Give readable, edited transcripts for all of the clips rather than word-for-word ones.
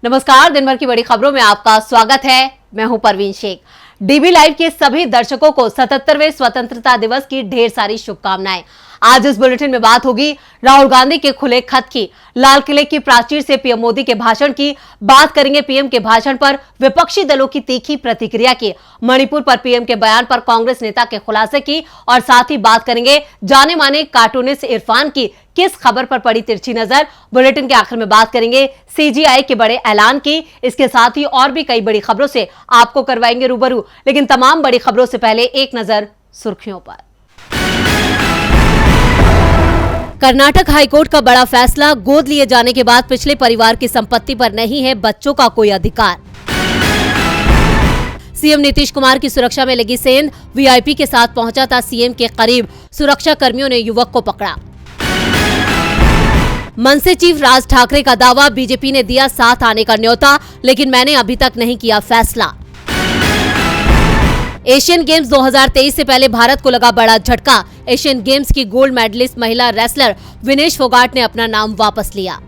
नमस्कार, दिन भर की बड़ी खबरों में आपका स्वागत है। मैं हूं परवीन शेख। डीबी लाइव के सभी दर्शकों को 77वें स्वतंत्रता दिवस की ढेर सारी शुभकामनाएं। आज इस बुलेटिन में बात होगी राहुल गांधी के खुले खत की, लाल किले की प्राचीर से पीएम मोदी के भाषण की, बात करेंगे पीएम के भाषण पर विपक्षी दलों की तीखी प्रतिक्रिया की, मणिपुर पर पीएम के बयान पर कांग्रेस नेता के खुलासे की और साथ ही बात करेंगे जाने माने कार्टूनिस्ट इरफान की किस खबर पर पड़ी तिरछी नजर। बुलेटिन के आखिर में बात करेंगे सीजीआई के बड़े ऐलान की। इसके साथ ही और भी कई बड़ी खबरों से आपको करवाएंगे रूबरू, लेकिन तमाम बड़ी खबरों से पहले एक नजर सुर्खियों पर। कर्नाटक हाईकोर्ट का बड़ा फैसला, गोद लिए जाने के बाद पिछले परिवार की संपत्ति पर नहीं है बच्चों का कोई अधिकार। सीएम नीतीश कुमार की सुरक्षा में लगी सेंध, वीआईपी के साथ पहुंचा था सीएम के करीब, सुरक्षा कर्मियों ने युवक को पकड़ा। मनसे चीफ राज ठाकरे का दावा, बीजेपी ने दिया साथ आने का न्योता, लेकिन मैंने अभी तक नहीं किया फैसला। एशियन गेम्स 2023 से पहले भारत को लगा बड़ा झटका, एशियन गेम्स की गोल्ड मेडलिस्ट महिला रेसलर विनेश फोगाट ने अपना नाम वापस लिया।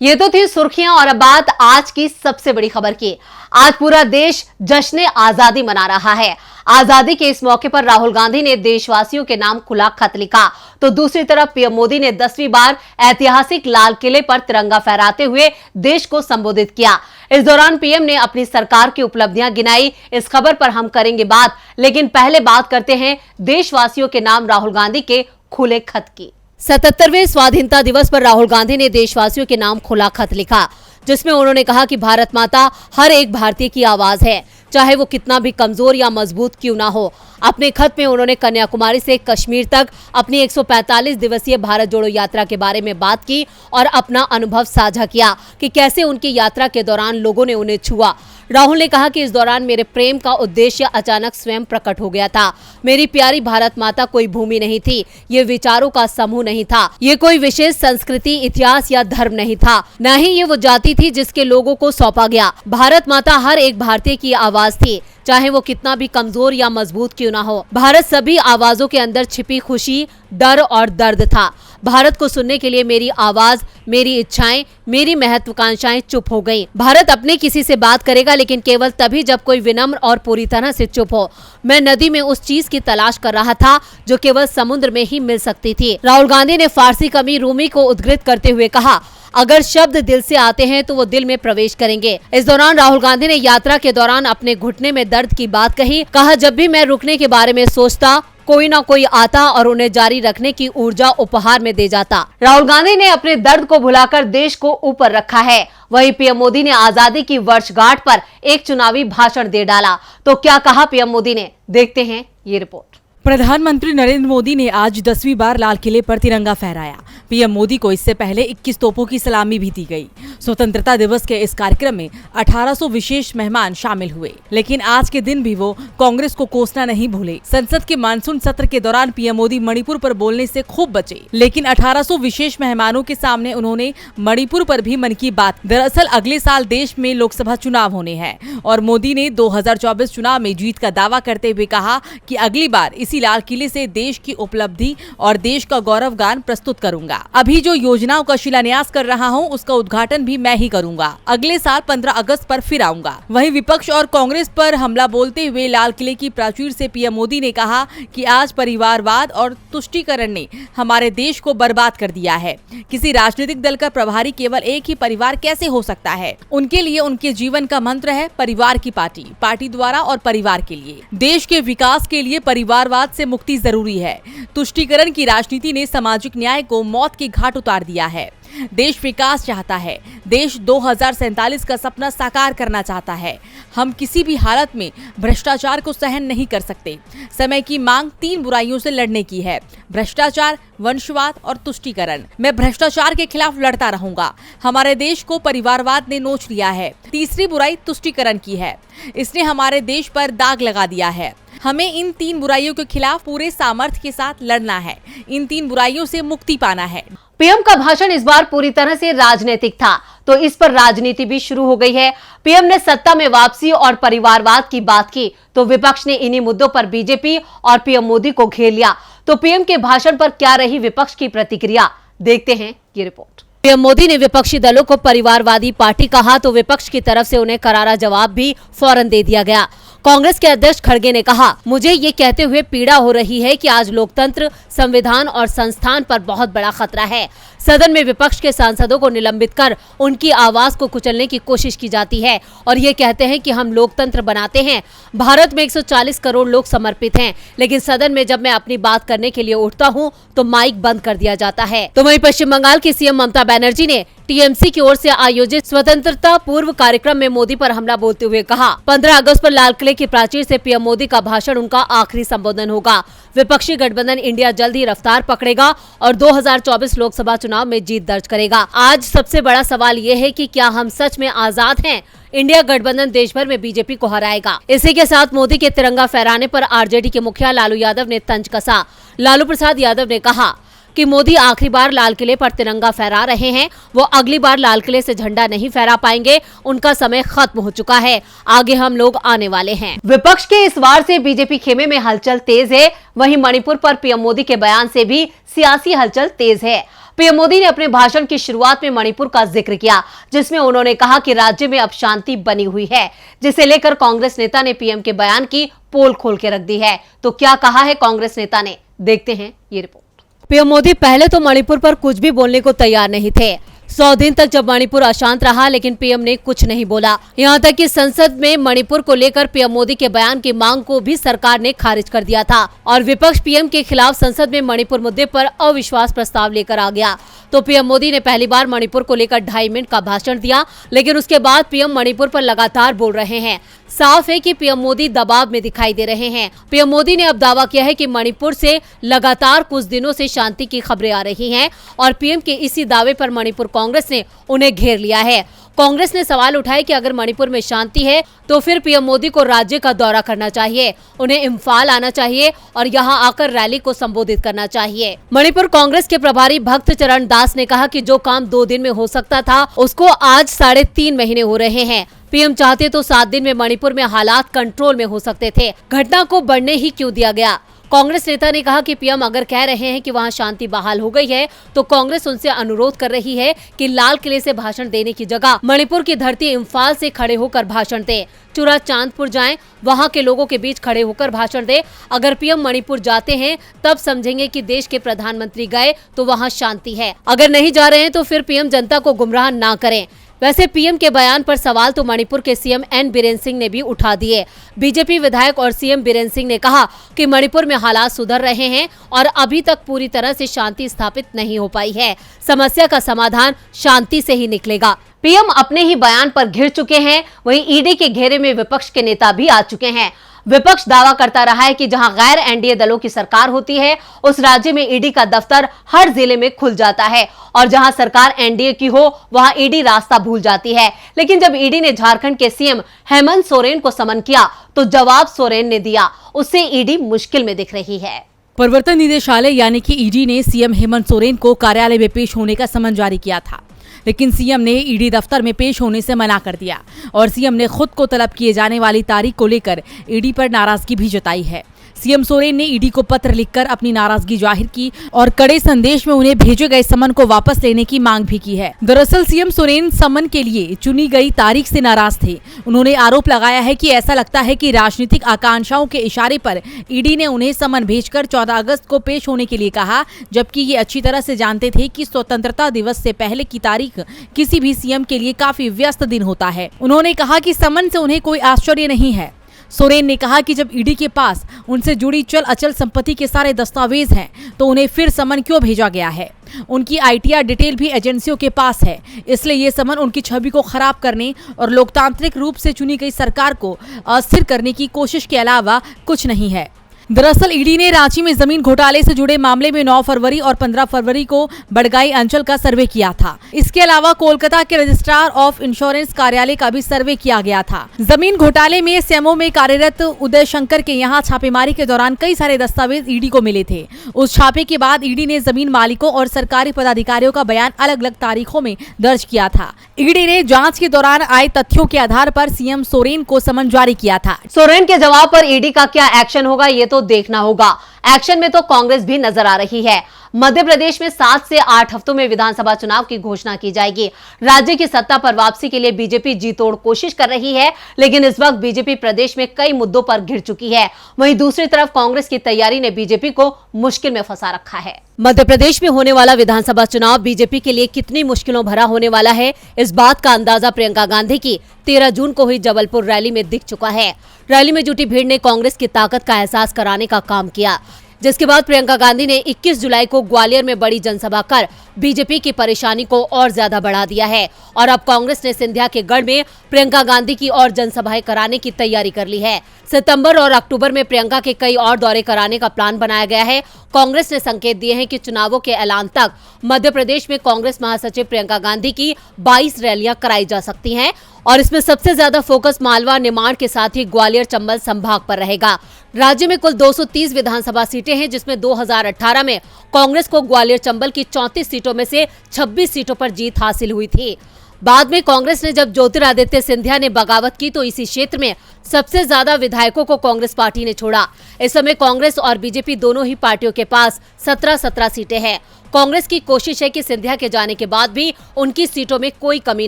ये तो थी सुर्खियां और अब बात आज की सबसे बड़ी खबर की। आज पूरा देश जश्न आजादी मना रहा है। आजादी के इस मौके पर राहुल गांधी ने देशवासियों के नाम खुला खत लिखा, तो दूसरी तरफ पीएम मोदी ने 10वीं बार ऐतिहासिक लाल किले पर तिरंगा फहराते हुए देश को संबोधित किया। इस दौरान पीएम ने अपनी सरकार की उपलब्धियां गिनाई। इस खबर पर हम करेंगे बात, लेकिन पहले बात करते हैं देशवासियों के नाम राहुल गांधी के खुले खत की। 77वें स्वाधीनता दिवस पर राहुल गांधी ने देशवासियों के नाम खुला खत लिखा, जिसमें उन्होंने कहा कि भारत माता हर एक भारतीय की आवाज है, चाहे वो कितना भी कमजोर या मजबूत क्यों ना हो। अपने खत में उन्होंने कन्याकुमारी से कश्मीर तक अपनी 145 दिवसीय भारत जोड़ो यात्रा के बारे में बात की और अपना अनुभव साझा किया कि कैसे उनकी यात्रा के दौरान लोगों ने उन्हें छुआ। राहुल ने कहा कि इस दौरान मेरे प्रेम का उद्देश्य अचानक स्वयं प्रकट हो गया था। मेरी प्यारी भारत माता कोई भूमि नहीं थी, ये विचारों का समूह नहीं था, ये कोई विशेष संस्कृति, इतिहास या धर्म नहीं था, न ही ये वो जाति थी जिसके लोगों को सौंपा गया। भारत माता हर एक भारतीय की आवाज थी, चाहे वो कितना भी कमजोर या मजबूत क्यों ना हो। भारत सभी आवाजों के अंदर छिपी खुशी, डर और दर्द था। भारत को सुनने के लिए मेरी आवाज, मेरी इच्छाएं, मेरी महत्वाकांक्षाएं चुप हो गईं। भारत अपने किसी से बात करेगा, लेकिन केवल तभी जब कोई विनम्र और पूरी तरह से चुप हो। मैं नदी में उस चीज की तलाश कर रहा था जो केवल समुद्र में ही मिल सकती थी। राहुल गांधी ने फारसी कवि रूमी को उद्धृत करते हुए कहा, अगर शब्द दिल से आते हैं तो वो दिल में प्रवेश करेंगे। इस दौरान राहुल गांधी ने यात्रा के दौरान अपने घुटने में दर्द की बात कही। कहा, जब भी मैं रुकने के बारे में सोचता, कोई ना कोई आता और उन्हें जारी रखने की ऊर्जा उपहार में दे जाता। राहुल गांधी ने अपने दर्द को भुलाकर देश को ऊपर रखा है। वहीं पीएम मोदी ने आजादी की वर्षगांठ पर एक चुनावी भाषण दे डाला। तो क्या कहा पीएम मोदी ने, देखते हैं ये रिपोर्ट। प्रधानमंत्री नरेंद्र मोदी ने आज 10वीं बार लाल किले पर तिरंगा फहराया। पीएम मोदी को इससे पहले 21 तोपों की सलामी भी दी गई। स्वतंत्रता दिवस के इस कार्यक्रम में 1800 विशेष मेहमान शामिल हुए, लेकिन आज के दिन भी वो कांग्रेस को कोसना नहीं भूले। संसद के मानसून सत्र के दौरान पीएम मोदी मणिपुर पर बोलने से खूब बचे, लेकिन 1800 विशेष मेहमानों के सामने उन्होंने मणिपुर पर भी मन की बात। दरअसल अगले साल देश में लोकसभा चुनाव होने हैं और मोदी ने 2024 चुनाव में जीत का दावा करते हुए कहा कि अगली बार इसी लाल किले से देश की उपलब्धि और देश का गौरव गान प्रस्तुत करूंगा। अभी जो योजनाओं का शिलान्यास कर रहा हूं, उसका उद्घाटन भी मैं ही करूंगा। अगले साल 15 अगस्त पर फिर आऊंगा। वहीं विपक्ष और कांग्रेस पर हमला बोलते हुए लाल किले की प्राचीर से पीएम मोदी ने कहा कि आज परिवारवाद और तुष्टीकरण ने हमारे देश को बर्बाद कर दिया है। किसी राजनीतिक दल का प्रभारी केवल एक ही परिवार कैसे हो सकता है? उनके लिए उनके जीवन का मंत्र है परिवार की पार्टी, पार्टी द्वारा और परिवार के लिए। देश के विकास के लिए परिवारवाद से मुक्ति जरूरी है। तुष्टीकरण की राजनीति ने सामाजिक न्याय को मौत के घाट उतार दिया है। देश विकास चाहता है, देश 2047 का सपना साकार करना चाहता है। हम किसी भी हालत में भ्रष्टाचार को सहन नहीं कर सकते। समय की मांग 3 बुराइयों से लड़ने की है, भ्रष्टाचार, वंशवाद और तुष्टीकरण। मैं भ्रष्टाचार के खिलाफ लड़ता रहूंगा। हमारे देश को परिवारवाद ने नोच लिया है। तीसरी बुराई तुष्टीकरण की है, इसने हमारे देश पर दाग लगा दिया है। हमें इन 3 बुराइयों के खिलाफ पूरे सामर्थ्य के साथ लड़ना है, इन 3 बुराइयों से मुक्ति पाना है। पीएम का भाषण इस बार पूरी तरह से राजनीतिक था, तो इस पर राजनीति भी शुरू हो गई है। पीएम ने सत्ता में वापसी और परिवारवाद की बात की, तो विपक्ष ने इन्हीं मुद्दों पर बीजेपी और पीएम मोदी को घेर लिया। तो पीएम के भाषण पर क्या रही विपक्ष की प्रतिक्रिया, देखते हैं ये रिपोर्ट। पीएम मोदी ने विपक्षी दलों को परिवारवादी पार्टी कहा तो विपक्ष की तरफ से उन्हें करारा जवाब भी फौरन दे दिया गया। कांग्रेस के अध्यक्ष खड़गे ने कहा, मुझे ये कहते हुए पीड़ा हो रही है कि आज लोकतंत्र, संविधान और संस्थान पर बहुत बड़ा खतरा है। सदन में विपक्ष के सांसदों को निलंबित कर उनकी आवाज को कुचलने की कोशिश की जाती है और ये कहते हैं कि हम लोकतंत्र बनाते हैं। भारत में 140 करोड़ लोग समर्पित हैं, लेकिन सदन में जब मैं अपनी बात करने के लिए उठता हूं तो माइक बंद कर दिया जाता है। तो वहीं पश्चिम बंगाल की सीएम ममता बनर्जी ने टीएमसी की ओर से आयोजित स्वतंत्रता पूर्व कार्यक्रम में मोदी पर हमला बोलते हुए कहा, 15 अगस्त पर लाल किले की प्राचीर से पीएम मोदी का भाषण उनका आखिरी संबोधन होगा। विपक्षी गठबंधन इंडिया जल्द ही रफ्तार पकड़ेगा और 2024 लोकसभा चुनाव में जीत दर्ज करेगा। आज सबसे बड़ा सवाल ये है कि क्या हम सच में आजाद हैं? इंडिया गठबंधन देश भर में बीजेपी को हराएगा। इसी के साथ मोदी के तिरंगा फहराने पर आरजेडी के मुखिया लालू यादव ने तंज कसा। लालू प्रसाद यादव ने कहा कि मोदी आखिरी बार लाल किले पर तिरंगा फहरा रहे हैं, वो अगली बार लाल किले से झंडा नहीं फहरा पाएंगे, उनका समय खत्म हो चुका है, आगे हम लोग आने वाले हैं। विपक्ष के इस वार से बीजेपी खेमे में हलचल तेज है। वहीं मणिपुर पर पीएम मोदी के बयान से भी सियासी हलचल तेज है। पीएम मोदी ने अपने भाषण की शुरुआत में मणिपुर का जिक्र किया, जिसमें उन्होंने कहा कि राज्य में अब शांति बनी हुई है, जिसे लेकर कांग्रेस नेता ने पीएम के बयान की पोल खोल के रख दी है। तो क्या कहा है कांग्रेस नेता ने, देखते हैं ये रिपोर्ट। पीएम मोदी पहले तो मणिपुर पर कुछ भी बोलने को तैयार नहीं थे। 100 दिन तक जब मणिपुर अशांत रहा, लेकिन पीएम ने कुछ नहीं बोला। यहां तक कि संसद में मणिपुर को लेकर पीएम मोदी के बयान की मांग को भी सरकार ने खारिज कर दिया था और विपक्ष पीएम के खिलाफ संसद में मणिपुर मुद्दे पर अविश्वास प्रस्ताव लेकर आ गया। तो पीएम मोदी ने पहली बार मणिपुर को लेकर 2.5 मिनट का भाषण दिया, लेकिन उसके बाद पीएम मणिपुर पर लगातार बोल रहे हैं। साफ है कि पीएम मोदी दबाव में दिखाई दे रहे हैं। पीएम मोदी ने अब दावा किया है कि मणिपुर से लगातार कुछ दिनों से शांति की खबरें आ रही हैं और पीएम के इसी दावे पर मणिपुर कांग्रेस ने उन्हें घेर लिया है। कांग्रेस ने सवाल उठाए कि अगर मणिपुर में शांति है तो फिर पीएम मोदी को राज्य का दौरा करना चाहिए, उन्हें इम्फाल आना चाहिए और यहां आकर रैली को संबोधित करना चाहिए। मणिपुर कांग्रेस के प्रभारी भक्त चरण दास ने कहा कि जो काम 2 दिन में हो सकता था उसको आज 3.5 महीने हो रहे हैं। पीएम चाहते तो 7 दिन में मणिपुर में हालात कंट्रोल में हो सकते थे, घटना को बढ़ने ही क्यों दिया गया। कांग्रेस नेता ने कहा कि पीएम अगर कह रहे हैं कि वहां शांति बहाल हो गई है तो कांग्रेस उनसे अनुरोध कर रही है कि लाल किले से भाषण देने की जगह मणिपुर की धरती इम्फाल से खड़े होकर भाषण दे, चुरा चांदपुर जाएं, वहां के लोगों के बीच खड़े होकर भाषण दे। अगर पीएम मणिपुर जाते हैं तब समझेंगे कि देश के प्रधानमंत्री गए तो वहां शांति है, अगर नहीं जा रहे हैं तो फिर पीएम जनता को गुमराह ना करें। वैसे पीएम के बयान पर सवाल तो मणिपुर के सीएम एन बीरेन सिंह ने भी उठा दिए। बीजेपी विधायक और सीएम बीरेन सिंह ने कहा कि मणिपुर में हालात सुधर रहे हैं और अभी तक पूरी तरह से शांति स्थापित नहीं हो पाई है। समस्या का समाधान शांति से ही निकलेगा। पीएम अपने ही बयान पर घिर चुके हैं, वहीं ईडी के घेरे में विपक्ष के नेता भी आ चुके हैं। विपक्ष दावा करता रहा है कि जहां गैर एनडीए दलों की सरकार होती है उस राज्य में ईडी का दफ्तर हर जिले में खुल जाता है और जहां सरकार एनडीए की हो वहां ईडी रास्ता भूल जाती है। लेकिन जब ईडी ने झारखंड के सीएम हेमंत सोरेन को समन किया तो जवाब सोरेन ने दिया, उससे ईडी मुश्किल में दिख रही है। प्रवर्तन निदेशालय यानी कि ईडी ने सीएम हेमंत सोरेन को कार्यालय में पेश होने का समन जारी किया था, लेकिन सीएम ने ईडी दफ्तर में पेश होने से मना कर दिया और सीएम ने खुद को तलब किए जाने वाली तारीख को लेकर ईडी पर नाराजगी भी जताई है। सीएम सोरेन ने ईडी को पत्र लिखकर अपनी नाराजगी जाहिर की और कड़े संदेश में उन्हें भेजे गए समन को वापस लेने की मांग भी की है। दरअसल सीएम सोरेन समन के लिए चुनी गई तारीख से नाराज थे। उन्होंने आरोप लगाया है कि ऐसा लगता है कि राजनीतिक आकांक्षाओं के इशारे पर ईडी ने उन्हें समन भेजकर 14 अगस्त को पेश होने के लिए कहा, जबकि ये अच्छी तरह से जानते थे कि स्वतंत्रता दिवस से पहले की तारीख किसी भी सीएम के लिए काफी व्यस्त दिन होता है। उन्होंने कहा कि समन से उन्हें कोई आश्चर्य नहीं है। सोरेन ने कहा कि जब ईडी के पास उनसे जुड़ी चल अचल संपत्ति के सारे दस्तावेज हैं तो उन्हें फिर समन क्यों भेजा गया है। उनकी आईटीआर डिटेल भी एजेंसियों के पास है, इसलिए ये समन उनकी छवि को खराब करने और लोकतांत्रिक रूप से चुनी गई सरकार को अस्थिर करने की कोशिश के अलावा कुछ नहीं है। दरअसल ईडी ने रांची में जमीन घोटाले से जुड़े मामले में 9 फरवरी और 15 फरवरी को बड़गाई अंचल का सर्वे किया था। इसके अलावा कोलकाता के रजिस्ट्रार ऑफ इंश्योरेंस कार्यालय का भी सर्वे किया गया था। जमीन घोटाले में सेमो में कार्यरत उदय शंकर के यहाँ छापेमारी के दौरान कई सारे दस्तावेज ईडी को मिले थे। उस छापे के बाद ईडी ने जमीन मालिकों और सरकारी पदाधिकारियों का बयान अलग अलग तारीखों में दर्ज किया था। ईडी ने जाँच के दौरान आए तथ्यों के आधार पर सीएम सोरेन को समन जारी किया था। सोरेन के जवाब पर ईडी का क्या एक्शन होगा ये तो देखना होगा। एक्शन में तो कांग्रेस भी नजर आ रही है। मध्य प्रदेश में 7 से 8 हफ्तों में विधानसभा चुनाव की घोषणा की जाएगी। राज्य की सत्ता पर वापसी के लिए बीजेपी जी तोड़ कोशिश कर रही है, लेकिन इस वक्त बीजेपी प्रदेश में कई मुद्दों पर घिर चुकी है। वहीं दूसरी तरफ कांग्रेस की तैयारी ने बीजेपी को मुश्किल में फंसा रखा है। मध्य प्रदेश में होने वाला विधानसभा चुनाव बीजेपी के लिए कितनी मुश्किलों भरा होने वाला है, इस बात का अंदाजा प्रियंका गांधी की 13 जून को हुई जबलपुर रैली में दिख चुका है। रैली में जुटी भीड़ ने कांग्रेस की ताकत का एहसास कराने का काम किया, जिसके बाद प्रियंका गांधी ने 21 जुलाई को ग्वालियर में बड़ी जनसभा कर बीजेपी की परेशानी को और ज्यादा बढ़ा दिया है। और अब कांग्रेस ने सिंधिया के गढ़ में प्रियंका गांधी की और जनसभाएं कराने की तैयारी कर ली है। सितंबर और अक्टूबर में प्रियंका के कई और दौरे कराने का प्लान बनाया गया है। कांग्रेस ने संकेत दिए हैं कि चुनावों के ऐलान तक मध्य प्रदेश में कांग्रेस महासचिव प्रियंका गांधी की 22 रैलियां कराई जा सकती हैं और इसमें सबसे ज्यादा फोकस मालवा, निमाड़ के साथ ही ग्वालियर, चंबल संभाग पर रहेगा। राज्य में कुल 230 विधानसभा सीटें हैं, जिसमें 2018 में कांग्रेस को ग्वालियर, चंबल की 34 सीटों में से 26 सीटों पर जीत हासिल हुई थी। बाद में कांग्रेस ने जब ज्योतिरादित्य सिंधिया ने बगावत की तो इसी क्षेत्र में सबसे ज्यादा विधायकों को कांग्रेस पार्टी ने छोड़ा। इस समय कांग्रेस और बीजेपी दोनों ही पार्टियों के पास 17-17 सीटें हैं। कांग्रेस की कोशिश है कि सिंधिया के जाने के बाद भी उनकी सीटों में कोई कमी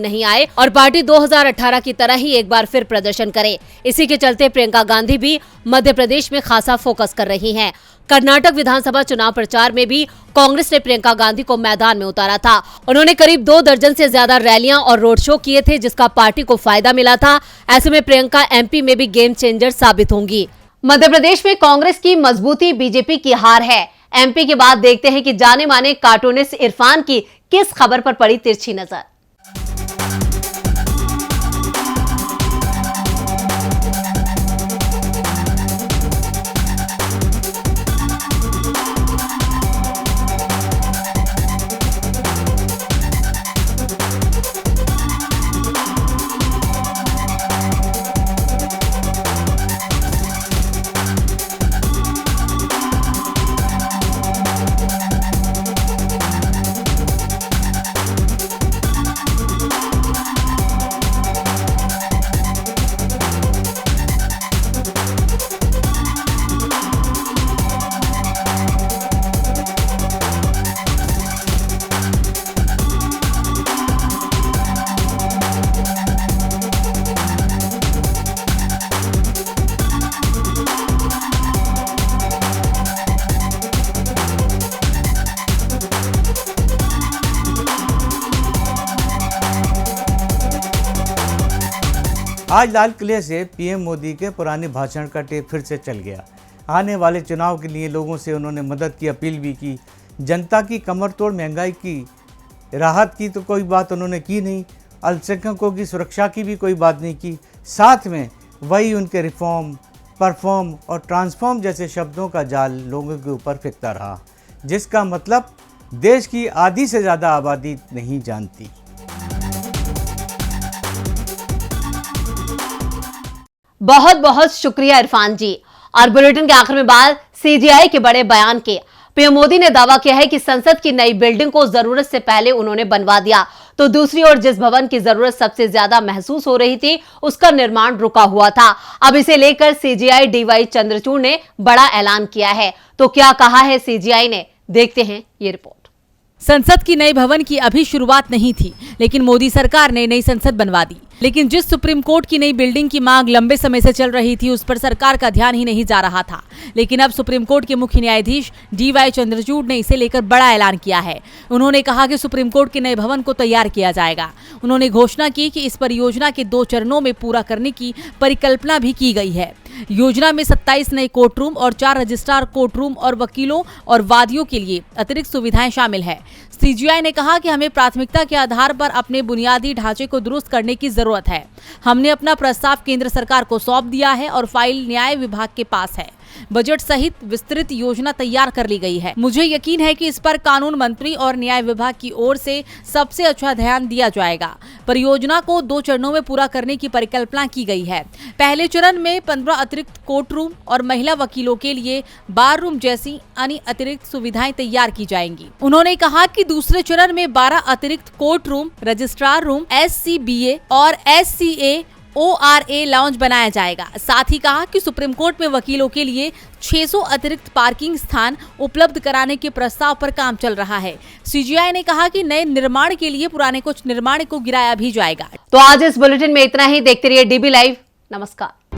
नहीं आए और पार्टी 2018 की तरह ही एक बार फिर प्रदर्शन करे। इसी के चलते प्रियंका गांधी भी मध्य प्रदेश में खासा फोकस कर रही हैं। कर्नाटक विधानसभा चुनाव प्रचार में भी कांग्रेस ने प्रियंका गांधी को मैदान में उतारा था। उन्होंने करीब 2 दर्जन से ज्यादा रैलियां और रोड शो किए थे, जिसका पार्टी को फायदा मिला था। ऐसे में प्रियंका एमपी में भी गेम चेंजर साबित होंगी। मध्य प्रदेश में कांग्रेस की मजबूती बीजेपी की हार है। एमपी के बाद देखते हैं कि जाने माने कार्टूनिस्ट इरफान की किस खबर पर पड़ी तिरछी नजर। आज लाल किले से पीएम मोदी के पुराने भाषण का टेप फिर से चल गया। आने वाले चुनाव के लिए लोगों से उन्होंने मदद की अपील भी की। जनता की कमर तोड़ महंगाई की राहत की तो कोई बात उन्होंने की नहीं। अल्पसंख्यकों की सुरक्षा की भी कोई बात नहीं की। साथ में वही उनके रिफॉर्म, परफॉर्म और ट्रांसफॉर्म जैसे शब्दों का जाल लोगों के ऊपर फेंकता रहा, जिसका मतलब देश की आधी से ज़्यादा आबादी नहीं जानती। बहुत बहुत शुक्रिया इरफान जी। और बुलेटिन के आखिर में बात सीजीआई के बड़े बयान के। पीएम मोदी ने दावा किया है कि संसद की नई बिल्डिंग को जरूरत से पहले उन्होंने बनवा दिया, तो दूसरी ओर जिस भवन की जरूरत सबसे ज्यादा महसूस हो रही थी उसका निर्माण रुका हुआ था। अब इसे लेकर सीजीआई डीवाई चंद्रचूड़ ने बड़ा ऐलान किया है। तो क्या कहा है सीजीआई ने, देखते हैं ये रिपोर्ट। संसद की नए भवन की अभी शुरुआत नहीं थी, लेकिन मोदी सरकार ने नई संसद बनवा दी। लेकिन जिस सुप्रीम कोर्ट की नई बिल्डिंग की मांग लंबे समय से चल रही थी, उस पर सरकार का ध्यान ही नहीं जा रहा था। लेकिन अब सुप्रीम कोर्ट के मुख्य न्यायाधीश डीवाई चंद्रचूड़ ने इसे लेकर बड़ा ऐलान किया है। उन्होंने कहा कि सुप्रीम कोर्ट के नए भवन को तैयार किया जाएगा। उन्होंने घोषणा की कि इस परियोजना के 2 चरणों में पूरा करने की परिकल्पना भी की गई है। योजना में 27 नए कोर्ट रूम और 4 रजिस्ट्रार कोर्ट रूम और वकीलों और वादियों के लिए अतिरिक्त सुविधाएं शामिल है। सीजीआई ने कहा कि हमें प्राथमिकता के आधार पर अपने बुनियादी ढांचे को दुरुस्त करने की जरूरत है। हमने अपना प्रस्ताव केंद्र सरकार को सौंप दिया है और फाइल न्याय विभाग के पास है। बजट सहित विस्तृत योजना तैयार कर ली गई है। मुझे यकीन है कि इस पर कानून मंत्री और न्याय विभाग की ओर से सबसे अच्छा ध्यान दिया जाएगा। परियोजना को 2 चरणों में पूरा करने की परिकल्पना की गई है। पहले चरण में 15 अतिरिक्त कोर्ट रूम और महिला वकीलों के लिए बार रूम जैसी अन्य अतिरिक्त सुविधाएं तैयार की जाएंगी। उन्होंने कहा कि दूसरे चरण में 12 अतिरिक्त court room, registrar room, SCBA और SCA ORA लाउंज बनाया जाएगा। साथ ही कहा कि सुप्रीम कोर्ट में वकीलों के लिए 600 अतिरिक्त पार्किंग स्थान उपलब्ध कराने के प्रस्ताव पर काम चल रहा है। CGI ने कहा कि नए निर्माण के लिए पुराने कुछ निर्माण को गिराया भी जाएगा। तो आज इस बुलेटिन में इतना ही। देखते रहिए DB लाइव। नमस्कार।